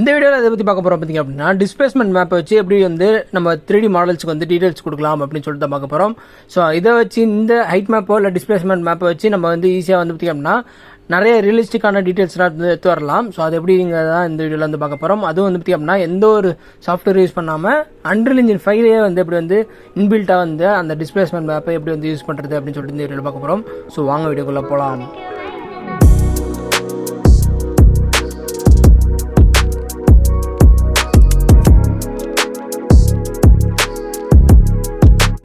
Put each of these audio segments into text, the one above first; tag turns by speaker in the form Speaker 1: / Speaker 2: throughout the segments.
Speaker 1: இந்த வீடியோவில் அதை பற்றி பார்க்க போகிறோம் பார்த்தீங்க அப்படின்னா டிஸ்பிளேஸ்மெண்ட் மேப்பை வச்சு எப்படி வந்து நம்ம 3D மாடல்ஸ்க்கு வந்து டீடைல்ஸ் கொடுக்கலாம் அப்படின்னு சொல்லிட்டு தான் பார்க்க போகிறோம். ஸோ இதை வச்சு இந்த ஹைட் மேப்போ இல்லை டிஸ்பிளேஸ்மெண்ட் மேப்பை வச்சு நம்ம வந்து ஈஸியாக வந்து பார்த்திங்க அப்படின்னா நிறைய ரியலிஸ்டிக்கான டீடைல்ஸ்லாம் வந்து எடுத்து வரலாம். ஸோ அது எப்படிங்க தான் இந்த வீடியோவில் வந்து பார்க்க போகிறோம். அதுவும் வந்து பார்த்திங்க அப்படின்னா எந்த ஒரு சாஃப்ட்வேர் யூஸ் பண்ணாமல் அன்ரியல் இன்ஜின் 5 வந்து எப்படி வந்து இன்பில்ட்டாக வந்து அந்த டிஸ்பிளேஸ்மெண்ட் மேப்பை எப்படி வந்து யூஸ் பண்ணுறது அப்படின்னு சொல்லிட்டு இந்த வீடியோவில் பார்க்க போகிறோம். ஸோ வாங்க வீடியோக்குள்ளே போகலாம்.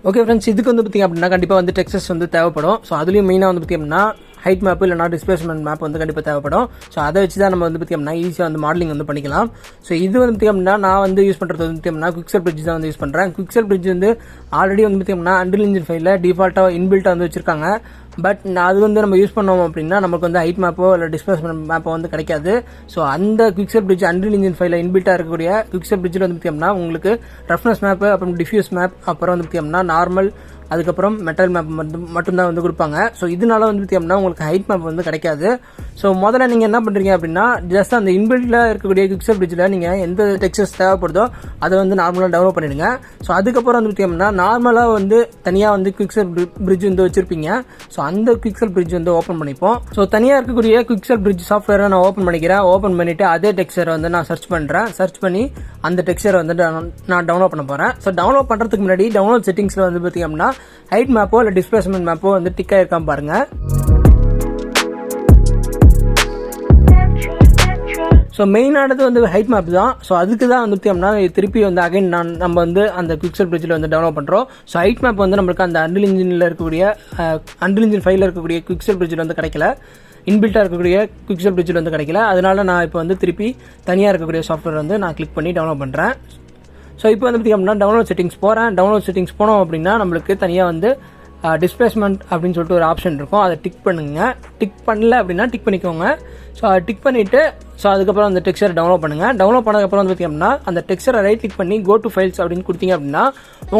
Speaker 1: ஓகே ஃப்ரெண்ட்ஸ், இதுக்கு வந்து பார்த்திங்க அப்படின்னா கண்டிப்பாக வந்து டெக்ஸ்டஸ் வந்து தேவைப்படும். ஸோ அதுலேயும் மெயினாக வந்து பார்த்திங்க அப்படின்னா ஹைட் மேப் இல்லைனா டிஸ்பிளேஸ்மெண்ட் மேப் வந்து கண்டிப்பாக தேவைப்படும். ஸோ அதை வச்சு தான் நம்ம வந்து பார்த்திங்கன்னா ஈஸியாக வந்து மாடலிங் வந்து பண்ணிக்கலாம். ஸோ இது வந்து பார்த்திங்க அப்படின்னா நான் வந்து யூஸ் பண்ணுறது வந்து பார்த்திங்கன்னா குவிக்செல் பிரிட்ஜ் தான் வந்து யூஸ் பண்ணுறேன். குவிக்செல் பிரிட்ஜ் வந்து ஆல்ரெடி வந்து பார்த்திங்கன்னா அன்ரியல் இன்ஜின் 5 டிஃபால்ட்டாக இன்பில்ட்டாக வந்து வச்சிருக்காங்க. பட் அது வந்து நம்ம யூஸ் பண்ணோம் அப்படின்னா நமக்கு வந்து ஹைட் மேப்போ இல்லை டிஸ்பிளேஸ்மெண்ட் மேப்போ வந்து கிடைக்காது. ஸோ அந்த குவிக்செல் பிரிட்ஜ் அன்ரியல் இன்ஜின் 5 இன்பில்ட்டாக இருக்கக்கூடிய குவிக்செல் பிரிட்ஜில் வந்து பார்த்திங்கன்னா உங்களுக்கு ரஃப்னஸ் மேப்பு, அப்புறம் டிஃப்யூஸ் மேப், அப்புறம் வந்து பார்த்திங்கன்னா நார்மல், அதுக்கப்புறம் மெட்டல் மேப் மட்டும்தான் வந்து கொடுப்பாங்க. ஸோ இதனால வந்து பார்த்தீங்கன்னா உங்களுக்கு ஹைட் மேப் வந்து கிடைக்காது. ஸோ முதல்ல நீங்கள் என்ன பண்ணுறீங்க அப்படின்னா ஜஸ்ட் அந்த இன்பில்ட்டில் இருக்கக்கூடிய குவிக்செல் பிரிட்ஜில் நீங்கள் எந்த டெக்ஸ்டர்ஸ் தேவைப்படுதோ அதை வந்து நார்மலாக டெவலப் பண்ணிடுங்க. ஸோ அதுக்கப்புறம் வந்து பார்த்தீங்கன்னா நார்மலாக வந்து தனியாக வந்து குவிக்செல் பிரிட்ஜ் வந்து வச்சிருப்பீங்க. ஸோ அந்த குவிக்செல் பிரிட்ஜ் வந்து ஓப்பன் பண்ணிப்போம். ஸோ தனியாக இருக்கக்கூடிய குவிக்செல் பிரிட்ஜ் சாஃப்ட்வேரை நான் ஓப்பன் பண்ணிக்கிறேன். ஓப்பன் பண்ணிவிட்டு அதே டெக்ஸ்டரை வந்து நான் சர்ச் பண்ணுறேன். சர்ச் பண்ணி அந்த டெக்ஸ்டரை வந்து நான் டவுன்லோட் பண்ண போகிறேன். ஸோ டவுன்லோட் பண்ணுறதுக்கு முன்னாடி டவுன்லோட் செட்டிங்ஸில் வந்து பார்த்தீங்கன்னா ஹைட் மேப்போ இல்லை டிஸ்பிளேஸ்மெண்ட் மேப்போ வந்து டிக்காக இருக்காம பாருங்க. ஸோ மெயினானது வந்து ஹைட் மேப் தான். ஸோ அதுக்கு தான் வந்து பார்த்தீங்கன்னா திருப்பி வந்து அகைன் நம்ம வந்து அந்த குவிக்செல் பிரிட்ஜில் வந்து டெவலப் பண்ணுறோம். ஸோ ஹைட் மேப் வந்து நம்மளுக்கு அந்த அன்ரியல் இன்ஜினில் இருக்கக்கூடிய அன்ரியல் இன்ஜின் 5 இருக்கக்கூடிய குவிக்செல் பிரிட்ஜில் வந்து கிடைக்கல, இன்பில்ட்டாக இருக்கக்கூடிய குவிக்செல் பிரிட்ஜில் வந்து கிடைக்கல. அதனால நான் இப்போ வந்து திருப்பி தனியாக இருக்கக்கூடிய சாஃப்ட்வேர் வந்து நான் கிளிக் பண்ணி டவுன்லோட் பண்ணுறேன். ஸோ இப்போ வந்து பார்த்திங்கன்னா டவுன்லோட் செட்டிங்ஸ் போகிறேன். டவுன்லோட் செட்டிங்ஸ் போனோம் அப்படின்னா நம்மளுக்கு தனியாக வந்து டிஸ்பிளேஸ்மெண்ட் அப்படின்னு சொல்லிட்டு ஒரு ஆப்ஷன் இருக்கும். அதை டிக் பண்ணுங்க. டிக் பண்ணல அப்படின்னா டிக் பண்ணிக்கோங்க. ஸோ அதை டிக் பண்ணிவிட்டு ஸோ அதுக்கப்புறம் அந்த டெக்ஸ்டரை டவுன்லோட் பண்ணுங்கள். டவுன்லோட் பண்ணதுக்கப்புறம் வந்து பார்த்திங்கன்னா அந்த டெக்ஸ்டரை ரைட் கிளிக் பண்ணி கோ டு ஃபைல்ஸ் அப்படின்னு கொடுத்தீங்க அப்படின்னா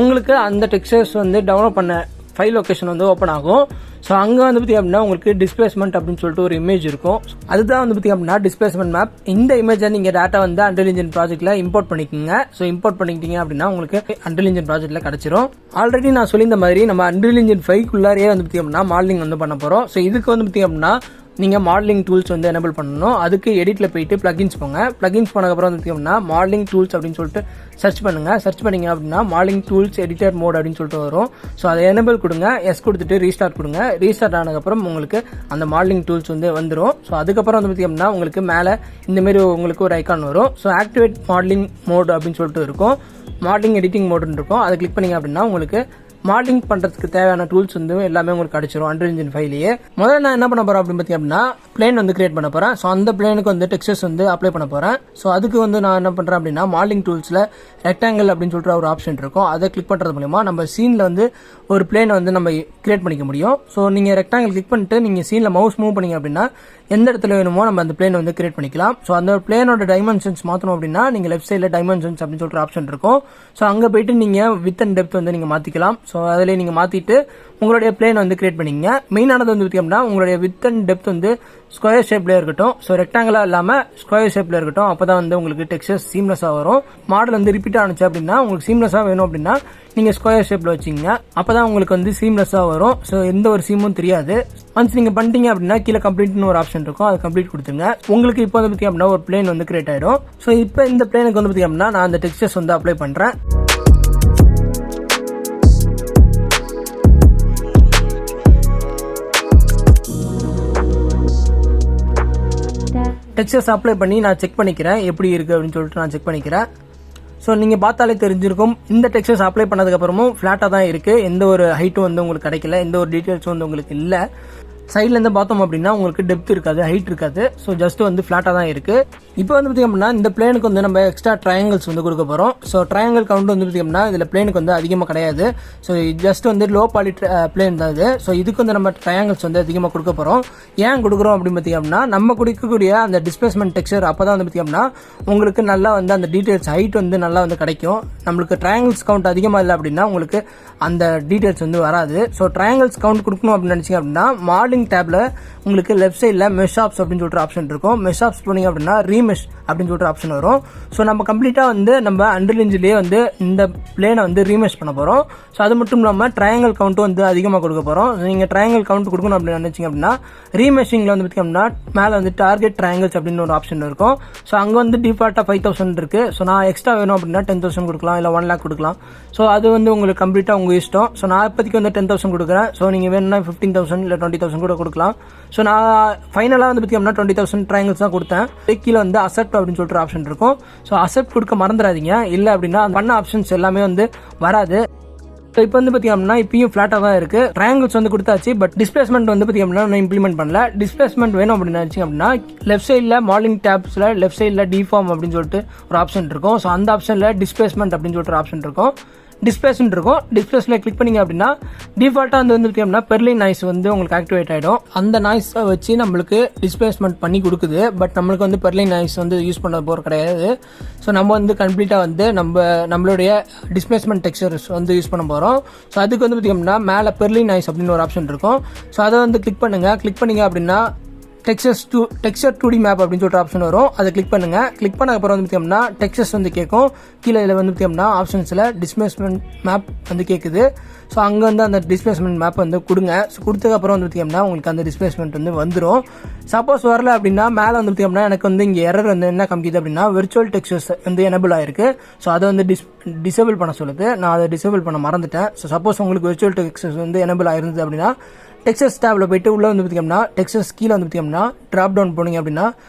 Speaker 1: உங்களுக்கு அந்த டெக்ஸ்டர்ஸ் வந்து டவுன்லோட் பண்ண ஃபைல் லொக்கேஷன் வந்து ஓப்பன் ஆகும். ஸோ அங்கே வந்து பார்த்திங்க அப்படின்னா உங்களுக்கு டிஸ்பிளேஸ்மெண்ட் அப்படின்னு சொல்லிட்டு ஒரு இமேஜ் இருக்கும். அதுதான் வந்து பார்த்திங்க அப்படின்னா டிஸ்பிளேஸ்மெண்ட் மேப். இந்த இமேஜை நீங்கள் டேட்டா வந்து அன்ரியல் இன்ஜின் ப்ராஜெக்ட்டில் இம்போர்ட் பண்ணிக்கோங்க. ஸோ இம்போர்ட் பண்ணிக்கிட்டீங்க அப்படின்னா உங்களுக்கு அன்ரியல் இன்ஜின் ப்ராஜெக்ட்டில் கிடச்சிரும். ஆல்ரெடி நான் சொல்லியிருந்த மாதிரி நம்ம அன்ரியல் இன்ஜின் 5 வந்து பார்த்திங்க அப்படின்னா மாடலிங் வந்து பண்ண போகிறோம். ஸோ இதுக்கு வந்து பார்த்திங்க அப்படின்னா நீங்கள் மாடலிங் டூல்ஸ் வந்து எனேபிள் பண்ணணும். அதுக்கு எடிட்டில் போயிட்டு பிளகின்ஸ் போங்க. பிளகின்ஸ் போனதுக்கப்புறம் வந்து பார்த்தீங்கன்னா மாடலிங் டூல்ஸ் அப்படின்னு சொல்லிட்டு சர்ச் பண்ணுங்கள். சர்ச் பண்ணிங்க அப்படின்னா மாடலிங் டூல்ஸ் எடிட்டர் மோட் அப்படின்னு சொல்லிட்டு வரும். ஸோ அதை எனேபிள் கொடுங்க. எஸ் கொடுத்துட்டு ரீஸ்டார்ட் கொடுங்க. ரீஸ்டார்ட் ஆனதுக்கப்புறம் உங்களுக்கு அந்த மாடலிங் டூல்ஸ் வந்து வந்துடும். ஸோ அதுக்கப்புறம் வந்து பார்த்தீங்கன்னா உங்களுக்கு மேலே இந்தமாரி உங்களுக்கு ஒரு ஐக்கான் வரும். ஸோ ஆக்டிவேட் மாடலிங் மோட் அப்படின்னு சொல்லிட்டு இருக்கும். மாடலிங் எடிட்டிங் மோடுன்னு இருக்கும். அதை கிளிக் பண்ணிங்க அப்படின்னா உங்களுக்கு மாடலிங் பண்ணுறதுக்கு தேவையான டூல்ஸ் வந்து எல்லாமே உங்களுக்கு கிடைச்சிரும் அன்ரியல் இன்ஜின் 5 முதல்ல நான் என்ன பண்ண போகிறேன் அப்படின்னு பார்த்தீங்க அப்படின்னா பிளேன் வந்து கிரியேட் பண்ண போகிறேன். ஸோ அந்த பிளேனுக்கு வந்து டெக்ஸ்டர்ஸ் வந்து அப்ளை பண்ண போகிறேன். ஸோ அதுக்கு வந்து நான் என்ன பண்ணுறேன் அப்படின்னா மாடலிங் டூல்ஸில் ரெக்டாங்கிள் அப்படின்னு சொல்லிட்டு ஒரு ஆப்ஷன் இருக்கும். அதை கிளிக் பண்ணுறது மூலமா நம்ம சீனில் வந்து ஒரு பிளேனை வந்து நம்ம கிரியேட் பண்ணிக்க முடியும். ஸோ நீங்கள் ரெக்டாங்கிள் கிளிக் பண்ணிட்டு நீங்கள் சீனில் மவுஸ் மூவ் பண்ணிங்க அப்படின்னா எந்த இடத்துல வேணுமோ நம்ம அந்த பிளேன் வந்து கிரியேட் பண்ணிக்கலாம். ஸோ அந்த பிளேனோட டைமென்ஷன்ஸ் மாற்றணும் அப்படின்னா நீங்கள் லெஃப்ட் சைடில் டைமென்ஷன்ஸ் அப்படின்னு சொல்லிட்டு ஆப்ஷன் இருக்கும். ஸோ அங்கே போயிட்டு நீங்கள் வித் அண்ட் டெப்த் வந்து நீங்கள் மாற்றிக்கலாம். ஸோ அதில் நீங்கள் மாற்றிட்டு உங்களுடைய பிளேன் வந்து கிரியேட் பண்ணிங்க. மெயினானது வந்து பார்த்தீங்கன்னா உங்களுடைய வித் அண்ட் டெப்த் வந்து ஸ்கொயர் ஷேப்லேயே இருக்கட்டும். ஸோ ரெக்டாங்கிளாக இல்லாமல் ஸ்கொயர் ஷேப்பில் இருக்கட்டும். அப்போ தான் வந்து உங்களுக்கு டெக்ஸ்டர்ஸ் சீம்லெஸ்ஸாக வரும். மாடல் வந்து ரிப்பீட் ஆனிச்சு அப்படின்னா உங்களுக்கு சீம்லெஸ்ஸாக வேணும் அப்படின்னா நீங்கள் ஸ்கொயர் ஷேப்பில் வச்சிங்க. அப்போ தான் உங்களுக்கு வந்து சீம்லெஸ்ஸாக வரும். ஸோ எந்த ஒரு சீமும் தெரியாது. ஒன்ஸ் நீங்கள் பண்ணிட்டீங்க அப்படின்னா கீழே கம்ப்ளீட்னு ஒரு ஆப்ஷன் இருக்கும். அது கம்ப்ளீட் கொடுத்துங்க. உங்களுக்கு இப்போ வந்து பார்த்திங்க அப்படின்னா ஒரு பிளேன் வந்து கிரியேட் ஆகிடும். ஸோ இப்போ இந்த பிளேனுக்கு வந்து பார்த்திங்க அப்படின்னா நான் அந்த டெக்ஸ்டர்ஸ் வந்து அப்ளை பண்ணுறேன். டெக்ஸ்டர்ஸ் அப்ளை பண்ணி நான் செக் பண்ணிக்கிறேன் எப்படி இருக்குது அப்படின்னு சொல்லிட்டு நான் செக் பண்ணிக்கிறேன். ஸோ நீங்கள் பார்த்தாலே தெரிஞ்சிருக்கும் இந்த டெக்ஸ்டர்ஸ் அப்ளை பண்ணதுக்கப்புறமும் ஃப்ளாட்டாக தான் இருக்குது. எந்த ஒரு ஹைட்டும் வந்து உங்களுக்கு கிடைக்கல, எந்த ஒரு டீட்டெயில்ஸும் வந்து உங்களுக்கு இல்லை. சைட்லேருந்து பார்த்தோம் அப்படின்னா உங்களுக்கு டெப்த் இருக்காது, ஹைட் இருக்காது. ஸோ ஜஸ்ட் வந்து ஃப்ளாட்டாக தான் இருக்குது. இப்போ வந்து பார்த்திங்க அப்படின்னா இந்த பிளேனுக்கு வந்து நம்ம எக்ஸ்ட்ரா ட்ரையாங்கிள்ஸ் வந்து கொடுக்க போகிறோம். ஸோ ட்ரையாங்கிள் கவுண்ட் வந்து பார்த்திங்க அப்படின்னா இதில் பிளேனுக்கு வந்து அதிகமாக கிடையாது. ஸோ ஜஸ்ட் வந்து லோ குவாலிட்டி பிளேன் தான் இது. ஸோ இதுக்கு வந்து நம்ம ட்ரையாங்கிள்ஸ் வந்து அதிகமாக கொடுக்க போகிறோம். ஏன் கொடுக்குறோம் அப்படின்னு பார்த்திங்க அப்படின்னா நம்ம கொடுக்கக்கூடிய அந்த டிஸ்பிளேஸ்மெண்ட் டெக்ஸ்சர் அப்போ தான் வந்து பார்த்திங்க அப்படின்னா உங்களுக்கு நல்லா வந்து அந்த டீட்டெயில்ஸ் ஹைட் வந்து நல்லா வந்து கிடைக்கும். நம்மளுக்கு ட்ரையாங்கிள்ஸ் கவுண்ட் அதிகமாக இல்லை அப்படின்னா உங்களுக்கு அந்த டீட்டெயில்ஸ் வந்து வராது. ஸோ ட்ரையாங்கிள்ஸ் கவுண்ட் கொடுக்கணும் அப்படின்னு நினச்சிங்க அப்படின்னா மாடலிங் மாடலிங் டேப்ல உங்களுக்கு லெஃப்ட் சைடில் மெஷ் ஆப்ஸ் அப்படின்னு சொல்லிட்டு ஆப்ஷன் இருக்கும். மெஷ் ஆப்ஸ் போனீங்க அப்படின்னா ரீமெஷ் அப்படின்னு சொல்லிட்டு ஆப்ஷன் வரும். ஸோ நம்ம கம்ப்ளீட்டாக வந்து நம்ம அண்டர் இன்ஜிலேயே வந்து இந்த பிளேனை வந்து ரீமெஷ் பண்ண போகிறோம். ஸோ அது மட்டும் இல்லாமல் ட்ரையாங்கிள் கவுண்ட்டும் வந்து அதிகமாக கொடுக்க போகிறோம். நீங்கள் ட்ரையாங்கிள் கவுண்ட் கொடுக்கணும் அப்படின்னு நினச்சிங்க அப்படின்னா ரீமெஷிங்கில் வந்து பார்த்தீங்கன்னா மேலே வந்து டார்கெட் ட்ரையாங்கிள்ஸ் அப்படின்னு ஒரு ஆப்ஷன் இருக்கும். ஸோ அங்கே வந்து டிஃபால்ட்டாக 5000 இருக்குது. ஸோ நான் எக்ஸ்ட்ரா வேணும் அப்படின்னா 10,000 கொடுக்கலாம், இல்லை 1 lakh கொடுக்கலாம். ஸோ அது வந்து உங்களுக்கு கம்ப்ளீட்டாக உங்கள் இஷ்டம். ஸோ நான் இப்போதைக்கு வந்து 10,000 கொடுக்குறேன். ஸோ நீங்கள் வேணும்னா 15,000 இல்லை 20,000 கூட கொடுக்கலாம். ஸோ நான் ஃபைனலாக வந்து பார்த்தீங்கன்னா 20,000 ட்ரையாங்கிள்ஸ் தான் கொடுத்தேன். கீழே வந்து அசெப்ட் அப்படின்னு சொல்லிட்டு ஆப்ஷன் இருக்கும். ஸோ அசெப்ட் கொடுக்க மறந்துடாதீங்க, இல்லை அப்படின்னா பண்ண ஆப்ஷன்ஸ் எல்லாமே வந்து வராது. ஸோ இப்போ வந்து பார்த்தீங்கன்னா இப்பயும் ஃப்ளாட்டாக தான் இருக்குது. ட்ரையாங்கிள்ஸ் வந்து கொடுத்தாச்சு, பட் டிஸ்பிளேஸ்மெண்ட் வந்து பார்த்தீங்கன்னா நான் இம்ப்ளிமெண்ட் பண்ணல. டிஸ்பிளேஸ்மெண்ட் வேணும் அப்படின்னு நினச்சிங்க அப்படின்னா லெஃப்ட் சைடில் மாடலிங் டேப்ஸில் லெஃப்ட் சைடில் டிஃபார்ம் அப்படின்னு சொல்லிட்டு ஒரு ஆப்ஷன் இருக்கும். ஸோ அந்த ஆப்ஷனில் டிஸ்பிளேஸ்மெண்ட் அப்படின்னு சொல்லிட்டு ஒரு ஆப்ஷன் இருக்கும். டிஸ்பிளேஸ்மெண்ட் இருக்கும். டிஸ்பிளேஸ்ல கிளிக் பண்ணிங்க அப்படின்னா டிஃபால்ட்டாக வந்து பார்த்தீங்கன்னா பெர்லின் நாய்ஸ் வந்து உங்களுக்கு ஆக்டிவேட் ஆகிடும். அந்த நாய்ஸை வச்சு நம்மளுக்கு டிஸ்பிளேஸ்மெண்ட் பண்ணி கொடுக்குது. பட் நம்மளுக்கு வந்து பெர்லின் நாய்ஸ் வந்து யூஸ் பண்ண போகிற கிடையாது. ஸோ நம்ம வந்து கம்ப்ளீட்டாக வந்து நம்மளுடைய டிஸ்பிளேஸ்மெண்ட் டெக்ஸ்சர்ஸ் வந்து யூஸ் பண்ண போகிறோம். ஸோ அதுக்கு வந்து பார்த்தீங்கன்னா மேலே பெர்லின் நாய்ஸ் அப்படின்னு ஒரு ஆப்ஷன் இருக்கும். ஸோ அதை வந்து கிளிக் பண்ணிங்க அப்படின்னா டெக்ஸ்சர் 2D மேப் அப்படின்னு சொல்லிட்டு ஆப்ஷன் வரும். அதை கிளிக் பண்ணுங்க. கிளிக் பண்ண அப்புறம் வந்து பார்த்தீங்கன்னா டெக்ஸ்சர்ஸ் வந்து கேட்கும். கீழே இதில் வந்து பார்த்தீங்கன்னா ஆப்ஷன்ஸில் டிஸ்பிளேஸ்மெண்ட் மேப் வந்து கேட்குது. ஸோ அங்கே வந்து அந்த டிஸ்பிளேஸ்மெண்ட் மேப் வந்து கொடுங்க. ஸோ கொடுத்ததுக்கப்புறம் வந்து பார்த்தீங்கன்னா உங்களுக்கு அந்த டிஸ்பிளேஸ்மெண்ட் வந்து வந்துடும். சப்போஸ் வரல அப்படின்னா மேலே வந்து பார்த்தீங்கன்னா எனக்கு வந்து இங்கே எரர் வந்து என்ன காமிக்குது அப்படின்னா விர்ச்சுவல் டெக்ஸ்சர்ஸ் வந்து எனபிள் ஆயிருக்கு. ஸோ அதை வந்து டிசேபிள் பண்ண சொல்லுது. நான் அதை டிசேபிள் பண்ண மறந்துட்டேன். ஸோ சப்போஸ் உங்களுக்கு விர்ச்சுவல் டெக்ஸ்சர்ஸ் வந்து எனபிள் ஆயிருந்தது அப்படின்னா டெக்ஸ்சர்ஸ் டேப்ல போயிட்டு உள்ள வந்து பார்த்தீங்கன்னா டெக்ஸ்சர்ஸ் கீழே வந்து பார்த்தீங்கன்னா டிராப் டவுன் போனீங்க அப்படின்னா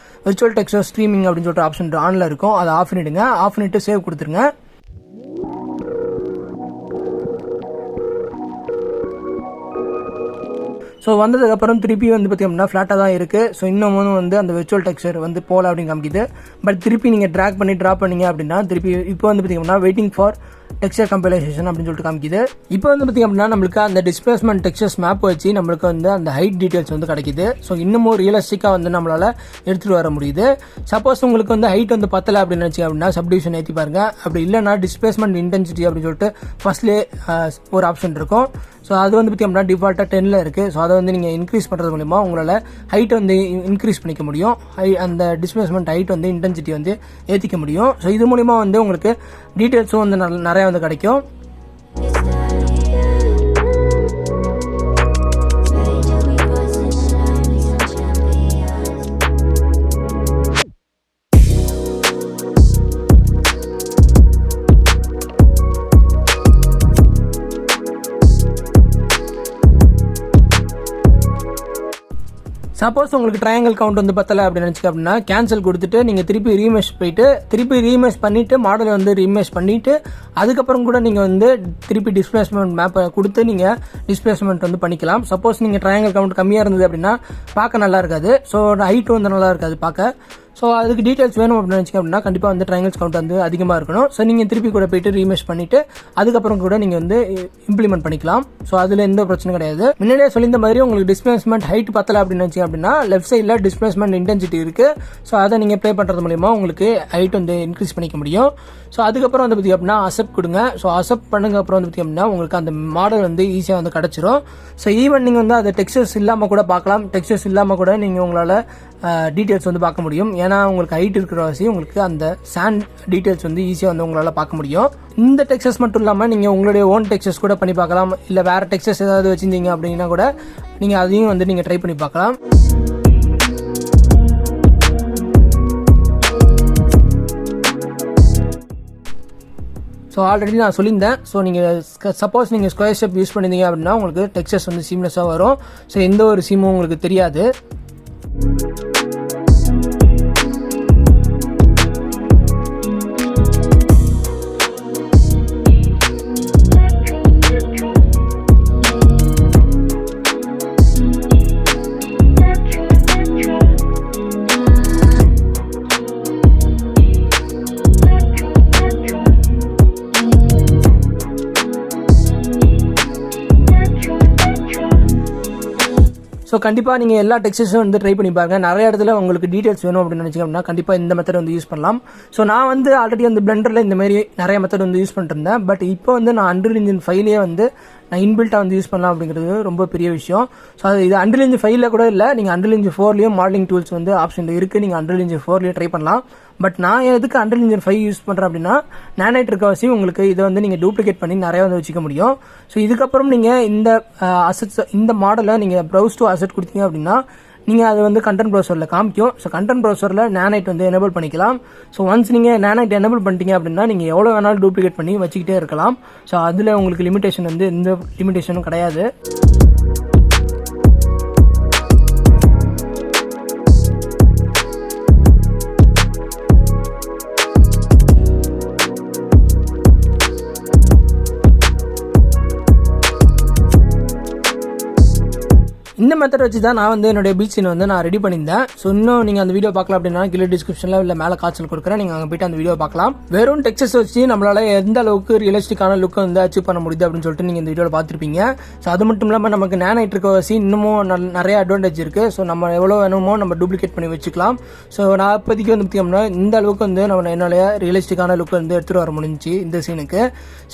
Speaker 1: விர்ச்சுவல் டெக்ஸ்சர் ஸ்ட்ரீமிங் அப்படின்னு சொல்லிட்டு ஆப்ஷன் ஆன்ல இருக்கும். அதை ஆஃப் பண்ணிடுங்க. ஆஃப் பண்ணிட்டு சேவ் கொடுத்துருங்க. ஸோ வந்ததுக்கப்புறம் திருப்பி வந்து பார்த்தீங்கன்னா ஃப்ளாட்டாக தான் இருக்குது. ஸோ இன்னமும் வந்து அந்த விர்ச்சுவல் டெக்ஸ்சர் வந்து போல அப்படின்னு காமிக்குது. பட் திருப்பி நீங்கள் ட்ராக் பண்ணி ட்ராப் பண்ணீங்க அப்படின்னா திருப்பி இப்போ வந்து பார்த்தீங்கன்னா வெயிட்டிங் ஃபார் டெக்ஸ்சர் கம்பைலேஷன் அப்படின்னு சொல்லிட்டு காமிக்குது. இப்போ வந்து பார்த்தீங்க அப்படின்னா நம்மளுக்கு அந்த டிஸ்பிளேஸ்மெண்ட் டெக்ஸ்சர்ஸ் மேப் வச்சு நம்மளுக்கு வந்து அந்த ஹைட் டீடைல்ஸ் வந்து கிடைக்குது. ஸோ இன்னமும் ரியலிஸ்டிக்காக வந்து நம்மளால எடுத்துகிட்டு வர முடியுது. சப்போஸ் உங்களுக்கு வந்து ஹைட் வந்து பத்தலை அப்படின்னு நினச்சிங்க அப்படின்னா சப்டிவிஷன் ஏற்றி பாருங்க. அப்படி இல்லைனா டிஸ்பிளேஸ்மெண்ட் இன்டென்சிட்டி அப்படின்னு சொல்லிட்டு ஃபர்ஸ்ட்லேயே ஒரு ஆப்ஷன் இருக்கும். ஸோ அது வந்து பார்த்தீங்கன்னா டிஃபால்ட்டாக 10ல் இருக்குது. ஸோ அதை வந்து நீங்கள் இன்க்ரீஸ் பண்ணுறது மூலிமா உங்களால் ஹைட் வந்து இன்க்ரீஸ் பண்ணிக்க முடியும். அந்த டிஸ்பிளேஸ்மெண்ட் ஹைட் வந்து இன்டென்சிட்டி வந்து ஏற்றிக்க முடியும். ஸோ இது மூலிமா வந்து உங்களுக்கு டீட்டெயில்ஸும் வந்து நிறையா வந்து கிடைக்கும். சப்போஸ் உங்களுக்கு ட்ரையாங்கிள் கவுண்ட் வந்து பத்தலை அப்படின்னு நினச்சிக்க அப்படின்னா கேன்சல் கொடுத்துட்டு நீங்கள் திருப்பி ரீமெஷ் பண்ணிவிட்டு மாடலை வந்து ரீமெஷ் பண்ணிவிட்டு அதுக்கப்புறம் கூட நீங்கள் வந்து திருப்பி டிஸ்பிளேஸ்மெண்ட் மேப்பை கொடுத்து நீங்கள் டிஸ்பிளேஸ்மெண்ட் வந்து பண்ணிக்கலாம். சப்போஸ் நீங்கள் ட்ரையாங்கிள் கவுண்ட் கம்மியாக இருந்தது அப்படின்னா பார்க்க நல்லா இருக்காது. ஸோ ஹைட் வந்து நல்லா இருக்காது பார்க்க. ஸோ அதுக்கு டீட்டெயில்ஸ் வேணும் அப்படின்னு நினச்சிங்க அப்படின்னா கண்டிப்பாக வந்து ட்ரையாங்கிள்ஸ் கவுண்ட் வந்து அதிகமாக இருக்கணும். ஸோ நீங்கள் திருப்பி கூட போயிட்டு ரீமெஷ் பண்ணிவிட்டு அதுக்கப்புறம் கூட நீங்கள் வந்து இம்ப்ளிமெண்ட் பண்ணிக்கலாம். ஸோ அதில் எந்த பிரச்சனை கிடையாது. முன்னாடியே சொல்லியிருந்த மாதிரி உங்களுக்கு டிஸ்பிளேஸ்மெண்ட் ஹைட் பத்தலை அப்படின்னு நினச்சிங்க அப்படின்னா லெஃப்ட் சைடில் டிஸ்பிளேஸ்மெண்ட் இன்டென்சிட்டி இருக்குது. ஸோ அதை நீங்கள் ப்ளே பண்ணுறது மூலிமா உங்களுக்கு ஹைட் வந்து இன்க்ரீஸ் பண்ணிக்க முடியும். ஸோ அதுக்கப்புறம் வந்து பார்த்திங்க அப்படின்னா அசெப்ட் கொடுங்க. ஸோ அசெப்ட் பண்ணுங்க அப்புறம் வந்து பார்த்திங்க அப்படின்னா உங்களுக்கு அந்த மாடல் வந்து ஈஸியாக வந்து கிடச்சிரும். ஸோ ஈவன் நீங்கள் வந்து அதை டெக்ஸ்சர்ஸ் இல்லாமல் கூட பார்க்கலாம். டெக்ஸ்சர்ஸ் இல்லாமல் கூட நீங்கள் உங்களால் டீட்டெயில்ஸ் வந்து பார்க்க முடியும். ஏன்னா உங்களுக்கு ஹைட் இருக்கிற வாசி உங்களுக்கு அந்த சாண்ட் டீட்டெயில்ஸ் வந்து ஈஸியாக வந்து உங்களால் பார்க்க முடியும். இந்த டெக்ஸ்சர்ஸ் மட்டும் இல்லாமல் நீங்கள் உங்களுடைய ஓன் டெக்ஸ்சர்ஸ் கூட பண்ணி பார்க்கலாம். இல்லை வேறு டெக்ஸ்சர்ஸ் ஏதாவது வச்சுருந்தீங்க அப்படின்னா கூட நீங்கள் அதையும் வந்து நீங்கள் ட்ரை பண்ணி பார்க்கலாம். ஸோ ஆல்ரெடி நான் சொல்லியிருந்தேன். ஸோ நீங்கள் சப்போஸ் நீங்கள் ஸ்கொயர் ஷேப் யூஸ் பண்ணியிருந்தீங்க அப்படின்னா உங்களுக்கு டெக்ஸ்சர்ஸ் வந்து சீம்லெஸ்ஸாக வரும். ஸோ எந்த ஒரு சீமும் உங்களுக்கு தெரியாது. ஸோ கண்டிப்பாக நீங்கள் எல்லா டெக்ஸ்டஸும் வந்து ட்ரை பண்ணி பாருங்க. நிறைய இடத்துல உங்களுக்கு டீட்டெயில்ஸ் வேணும் அப்படின்னு நினச்சிங்க அப்படின்னா கண்டிப்பாக இந்த மெத்தட் வந்து யூஸ் பண்ணலாம். ஸோ நான் வந்து ஆல்ரெடி அந்த பிளெண்டரில் இந்த மாதிரி நிறைய மெத்தட் வந்து யூஸ் பண்ணிட்டு இருந்தேன். பட் இப்போ வந்து நான் அன்ரில் இன்ஜின் ஃபைலே வந்து நான் இன்பில்ட்டாக வந்து யூஸ் பண்ணலாம் அப்படிங்கிறது ரொம்ப பெரிய விஷயம். ஸோ அது இது அன்ரில் இன்ஜின் 5ல கூட இல்லை, நீங்கள் அன்ரில் இன்ஜின் 4லேயும் மாடலிங் டூல்ஸ் வந்து ஆப்ஷன் இருக்குது. நீங்கள் அன்ரில் இன்ஜின் 4லேயும் ட்ரை பண்ணலாம். பட் நான் எதுக்கு அன்ரில் இன்ஜின் 5 யூஸ் பண்ணுறேன் அப்படின்னா, நானைட் இருக்கவசியம் உங்களுக்கு இதை வந்து நீங்கள் டூப்ளிகேட் பண்ணி நிறைய வந்து வச்சுக்க முடியும். ஸோ இதுக்கப்புறம் நீங்கள் இந்த அசட்ஸ் இந்த மாடலை நீங்கள் ப்ரௌஸ் டு அசட் கொடுத்தீங்க அப்படின்னா நீங்கள் அது வந்து கண்டென்ட் ப்ரௌசரில் காமிக்கும். ஸோ கண்டென்ட் ப்ரௌசரில் நானைட் வந்து எனேபிள் பண்ணிக்கலாம். ஸோ ஒன்ஸ் நீங்கள் நானைட் எனேபிள் பண்ணிட்டீங்க அப்படின்னா நீங்கள் எவ்வளோ வேணாலும் டூப்ளிகேட் பண்ணி வச்சுக்கிட்டே இருக்கலாம். ஸோ அதில் உங்களுக்கு லிமிடேஷன் வந்து எந்த லிமிடேஷனும் கிடையாது. இந்த மெத்தட் வச்சு தான் நான் வந்து என்னுடைய பீச் சீன் வந்து நான் ரெடி பண்ணியிருந்தேன். ஸோ இன்னும் நீங்கள் அந்த வீடியோ பார்க்கலாம் அப்படின்னா கீழே டிஸ்கிரிப்ஷனில் இல்லை மேலே காட்சியில் கொடுக்குறேன், நீங்கள் அங்கே போய்ட்டு அந்த வீடியோ பார்க்கலாம். வெறும் டெக்ஸ்டஸ் வச்சு நம்மளால எந்த அளவுக்கு ரியலிஸ்டிக்கான லுக்கை வந்து அச்சீவ் பண்ண முடியுது அப்படின்னு சொல்லிட்டு நீங்கள் இந்த வீடியோவில் பார்த்துருப்பீங்க. ஸோ அது மட்டும் இல்லாமல் நமக்கு நானைட் இருக்க வச்சு இன்னமும் நிறைய அட்வான்டேஜ் இருக்குது. ஸோ நம்ம எவ்வளோ வேணுமோ நம்ம டூப்ளிகேட் பண்ணி வச்சுக்கலாம். ஸோ நான் இப்போதைக்கு வந்து பார்த்தீங்கன்னா இந்த அளவுக்கு வந்து நம்ம என்னுடைய ரியலிஸ்டிக்கான லுக்கை வந்து எடுத்துகிட்டு வர முடிஞ்சிச்சு இந்த சீனுக்கு.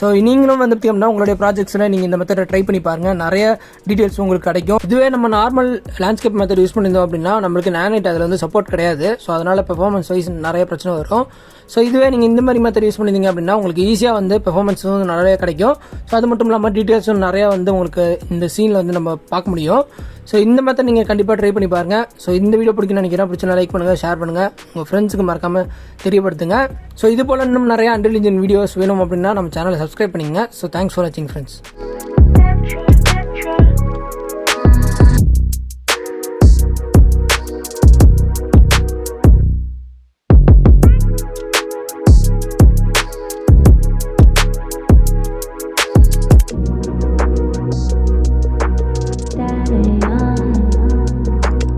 Speaker 1: ஸோ நீங்களும் வந்து பார்த்தீங்கன்னா உங்களுடைய ப்ராஜெக்ட்ஸில் நீங்கள் இந்த மெத்தடை ட்ரை பண்ணி பாருங்கள், நிறைய டீட்டெயில்ஸ் உங்களுக்கு கிடைக்கும். இதுவே நம்ம நார்மல் லேண்ட்ஸ்கேப் மெத்தட் யூஸ் பண்ணியிருந்தோம் அப்படின்னா நம்மளுக்கு நானைட் அதில் வந்து சப்போர்ட் கிடையாது. ஸோ அதனால் பெர்ஃபார்மன்ஸ் வைஸ் நிறைய பிரச்சனை வரும். ஸோ இதுவே நீங்கள் இந்த மாதிரி மெத்தட் யூஸ் பண்ணியிருந்தீங்க அப்படின்னா உங்களுக்கு ஈஸியாக வந்து பெர்ஃபார்மன்ஸும் நிறைய கிடைக்கும். ஸோ அது மட்டும் இல்லாமல் டீட்டெயில்ஸும் நிறையா வந்து உங்களுக்கு இந்த சீனில் வந்து நம்ம பார்க்க முடியும். ஸோ இந்த மெத்தட் நீங்கள் கண்டிப்பாக ட்ரை பண்ணி பாருங்கள். ஸோ இந்த வீடியோ பிடிக்குன்னு நினைக்கிறேன், பிடிச்சா லைக் பண்ணுங்கள், ஷேர் பண்ணுங்கள், உங்கள் ஃப்ரெண்ட்ஸுக்கு மறக்காமல் தெரியப்படுத்துங்க. ஸோ இது போல் இன்னும் நிறைய அன்ரில் இன்ஜின் வீடியோஸ் வேணும் அப்படின்னா நம்ம சேனலை சப்ஸ்கிரைப் பண்ணிங்க. ஸோ தேங்க்ஸ் ஃபார் வாட்சிங் ஃப்ரெண்ட்ஸ்.